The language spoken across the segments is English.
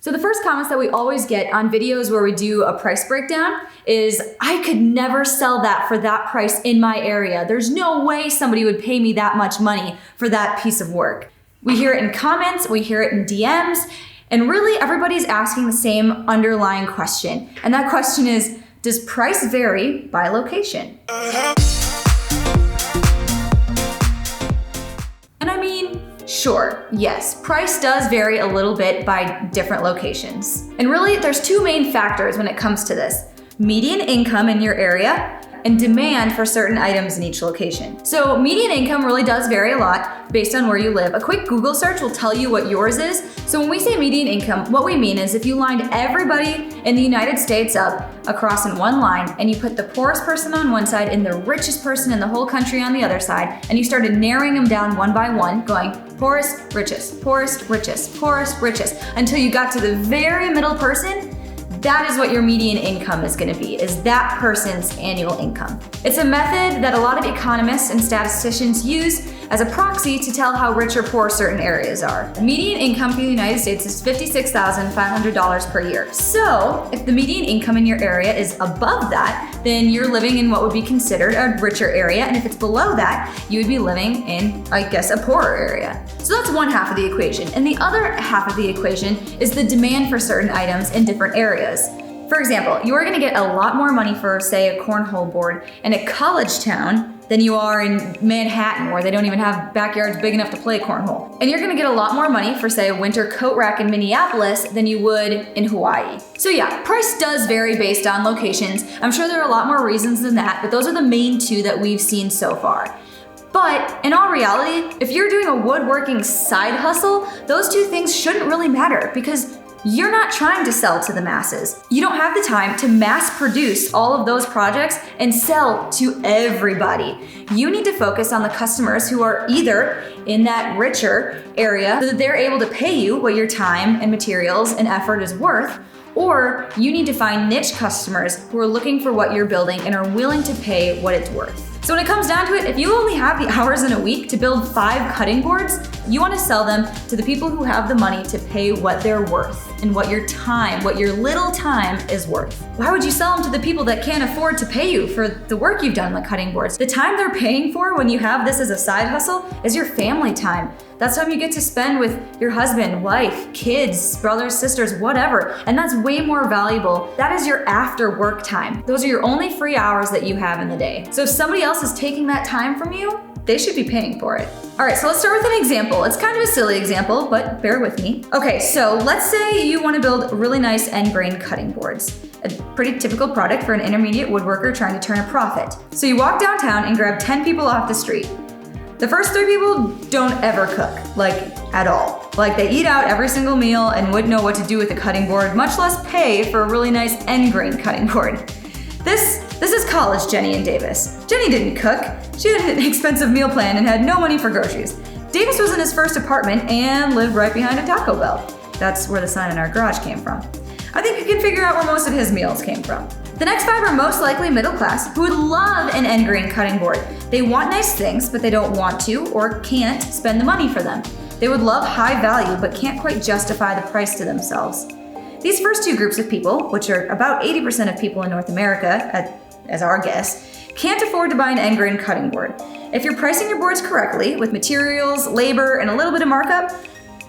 So the first comments that we always get on videos where we do a price breakdown is, I could never sell that for that price in my area. There's no way somebody would pay me that much money for that piece of work. We hear it in comments, we hear it in DMs, and really everybody's asking the same underlying question. And that question is, does price vary by location? And I mean, sure, yes, price does vary a little bit by different locations. And really, there's two main factors when it comes to this: median income in your area and demand for certain items in each location. So median income really does vary a lot based on where you live. A quick Google search will tell you what yours is. So when we say median income, what we mean is if you lined everybody in the United States up across in one line and you put the poorest person on one side and the richest person in the whole country on the other side, and you started narrowing them down one by one, going poorest, richest, poorest, richest, poorest, richest, until you got to the very middle person, that is what your median income is gonna be, is that person's annual income. It's a method that a lot of economists and statisticians use as a proxy to tell how rich or poor certain areas are. The median income for the United States is $56,500 per year. So if the median income in your area is above that, then you're living in what would be considered a richer area. And if it's below that, you would be living in, I guess, a poorer area. So that's one half of the equation. And the other half of the equation is the demand for certain items in different areas. For example, you are gonna get a lot more money for, say, a cornhole board in a college town than you are in Manhattan, where they don't even have backyards big enough to play cornhole. And you're gonna get a lot more money for, say, a winter coat rack in Minneapolis than you would in Hawaii. So yeah, price does vary based on locations. I'm sure there are a lot more reasons than that, but those are the main two that we've seen so far. But in all reality, if you're doing a woodworking side hustle, those two things shouldn't really matter because you're not trying to sell to the masses. You don't have the time to mass produce all of those projects and sell to everybody. You need to focus on the customers who are either in that richer area so that they're able to pay you what your time and materials and effort is worth, or you need to find niche customers who are looking for what you're building and are willing to pay what it's worth. So when it comes down to it, if you only have the hours in a week to build 5 cutting boards, you want to sell them to the people who have the money to pay what they're worth and what your time, what your little time is worth. Why would you sell them to the people that can't afford to pay you for the work you've done on the cutting boards? The time they're paying for when you have this as a side hustle is your family time. That's time you get to spend with your husband, wife, kids, brothers, sisters, whatever. And that's way more valuable. That is your after work time. Those are your only free hours that you have in the day. So if somebody else is taking that time from you, they should be paying for it. All right, so let's start with an example. It's kind of a silly example, but bear with me. Okay, so let's say you want to build really nice end grain cutting boards. A pretty typical product for an intermediate woodworker trying to turn a profit. So you walk downtown and grab 10 people off the street. The first 3 people don't ever cook, like at all. Like they eat out every single meal and wouldn't know what to do with a cutting board, much less pay for a really nice end grain cutting board. This is college Jennie and Davis. Jennie didn't cook. She had an expensive meal plan and had no money for groceries. Davis was in his first apartment and lived right behind a Taco Bell. That's where the sign in our garage came from. I think you can figure out where most of his meals came from. The next 5 are most likely middle class who would love an end grain cutting board. They want nice things, but they don't want to or can't spend the money for them. They would love high value, but can't quite justify the price to themselves. These first 2 groups of people, which are about 80% of people in North America, as our guess, can't afford to buy an end grain cutting board. If you're pricing your boards correctly, with materials, labor, and a little bit of markup,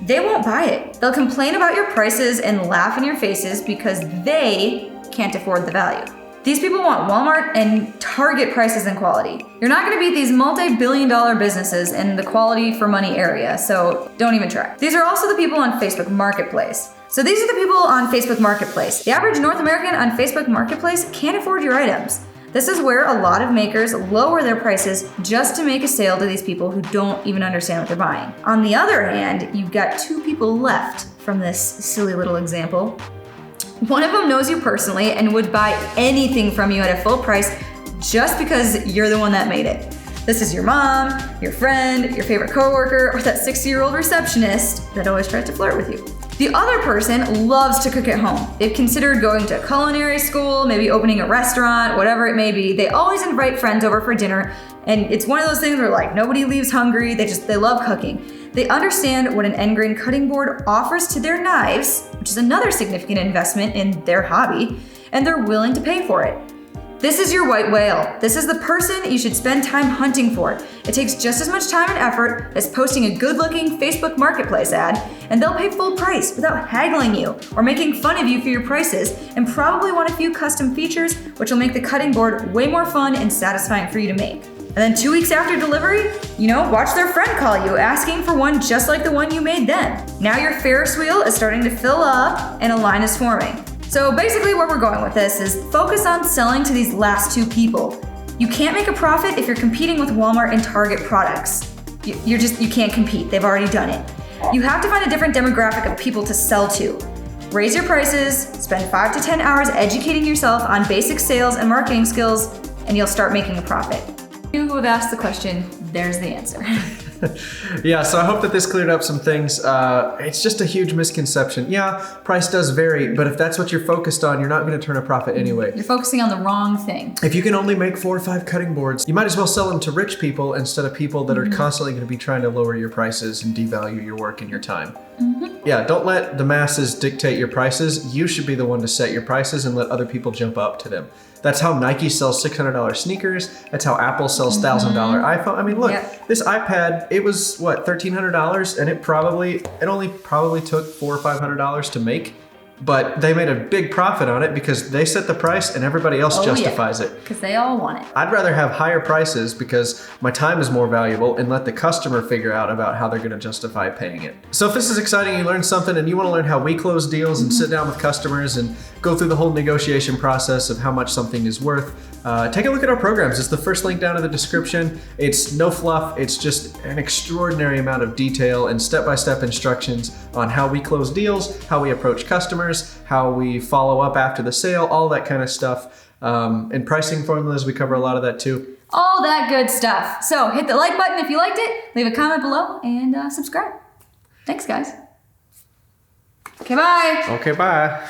they won't buy it. They'll complain about your prices and laugh in your faces because they can't afford the value. These people want Walmart and Target prices and quality. You're not gonna beat these multi-billion-dollar businesses in the quality for money area, so don't even try. These are also the people on Facebook Marketplace. So these are the people on Facebook Marketplace. The average North American on Facebook Marketplace can't afford your items. This is where a lot of makers lower their prices just to make a sale to these people who don't even understand what they're buying. On the other hand, you've got 2 people left from this silly little example. One of them knows you personally and would buy anything from you at a full price just because you're the one that made it. This is your mom, your friend, your favorite coworker, or that 60-year-old receptionist that always tries to flirt with you. The other person loves to cook at home. They've considered going to culinary school, maybe opening a restaurant, whatever it may be. They always invite friends over for dinner, and it's one of those things where like nobody leaves hungry. They love cooking. They understand what an end grain cutting board offers to their knives, which is another significant investment in their hobby, and they're willing to pay for it. This is your white whale. This is the person you should spend time hunting for. It takes just as much time and effort as posting a good-looking Facebook Marketplace ad, and they'll pay full price without haggling you or making fun of you for your prices, and probably want a few custom features which will make the cutting board way more fun and satisfying for you to make. And then 2 weeks after delivery, watch their friend call you asking for one just like the one you made then. Now your Ferris wheel is starting to fill up and a line is forming. So basically where we're going with this is focus on selling to these last two people. You can't make a profit if you're competing with Walmart and Target products. You can't compete, they've already done it. You have to find a different demographic of people to sell to. Raise your prices, spend 5 to 10 hours educating yourself on basic sales and marketing skills, and you'll start making a profit. You who have asked the question, there's the answer. Yeah, so I hope that this cleared up some things. It's just a huge misconception. Yeah, price does vary, but if that's what you're focused on, you're not going to turn a profit anyway. You're focusing on the wrong thing. If you can only make 4 or 5 cutting boards, you might as well sell them to rich people instead of people that are constantly going to be trying to lower your prices and devalue your work and your time. Yeah, don't let the masses dictate your prices. You should be the one to set your prices and let other people jump up to them. That's how Nike sells $600 sneakers. That's how Apple sells $1,000 iPhone. I mean, look, this iPad, it was what, $1,300, and it only probably took $400 or $500 to make. But they made a big profit on it because they set the price and everybody else justifies it. Because they all want it. I'd rather have higher prices because my time is more valuable and let the customer figure out about how they're going to justify paying it. So if this is exciting, you learned something and you want to learn how we close deals and sit down with customers and go through the whole negotiation process of how much something is worth, take a look at our programs. It's the first link down in the description. It's no fluff. It's just an extraordinary amount of detail and step-by-step instructions on how we close deals, how we approach customers, how we follow up after the sale, all that kind of stuff. And pricing formulas, we cover a lot of that too. All that good stuff. So hit the like button if you liked it, leave a comment below, and subscribe. Thanks, guys. Okay, bye. Okay, bye.